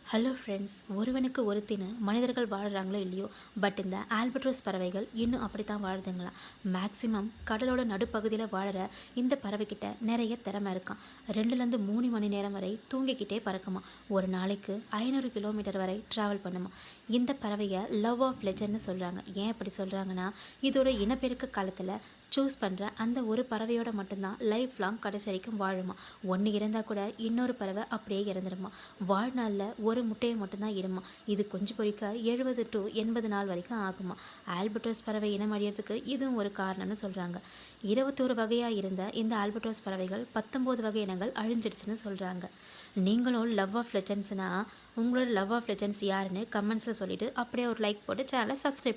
Hello friends, ஒருவனுக்கு ஒருத்தின்னு மனிதர்கள் வாழ்கிறாங்களோ இல்லையோ, பட் இந்த ஆல்பட்ரோஸ் பறவைகள் இன்னும் அப்படி தான் வாழுதுங்களாம். மேக்ஸிமம் கடலோட நடுப்பகுதியில் வாழற இந்த பறவைக்கிட்ட நிறைய திறமை இருக்கான். 2லேருந்து 3 மணி நேரம் வரை தூங்கிக்கிட்டே பறக்குமா. ஒரு நாளைக்கு 500 கிலோமீட்டர் வரை ட்ராவல் பண்ணுமா. இந்த பறவையை லவ் ஆஃப் லெஜண்ட்னு சொல்கிறாங்க. ஏன் அப்படி சொல்கிறாங்கன்னா, இதோட இனப்பெருக்க காலத்தில் சூஸ் பண்ணுற அந்த ஒரு பறவையோட மட்டும்தான் லைஃப் லாங் கடைசி வரைக்கும் வாழுமா. ஒன்று இறந்தால் கூட இன்னொரு பறவை அப்படியே இறந்துடுமா. வாழ்நாளில் ஒரு முட்டையை மட்டும்தான் இடுமா. இது குஞ்சு பொரிக்க 70 to 80 நாள் வரைக்கும் ஆகுமா. ஆல்பட்ரோஸ் பறவை இனம் அழியறதுக்கு இதுவும் ஒரு காரணம்னு சொல்கிறாங்க. 21 வகையாக இருந்த இந்த ஆல்பட்ரோஸ் பறவைகள் 19 வகை இனங்கள் அழிஞ்சிடுச்சுன்னு சொல்கிறாங்க. நீங்களும் லவ் ஆஃப் லெஜண்ட்ஸ்னால் உங்களோட லவ் ஆஃப் லெஜண்ட்ஸ் யாருன்னு கமெண்ட்ஸில் சொல்லிவிட்டு அப்படியே ஒரு லைக் போட்டு சேனலை சப்ஸ்கிரைப்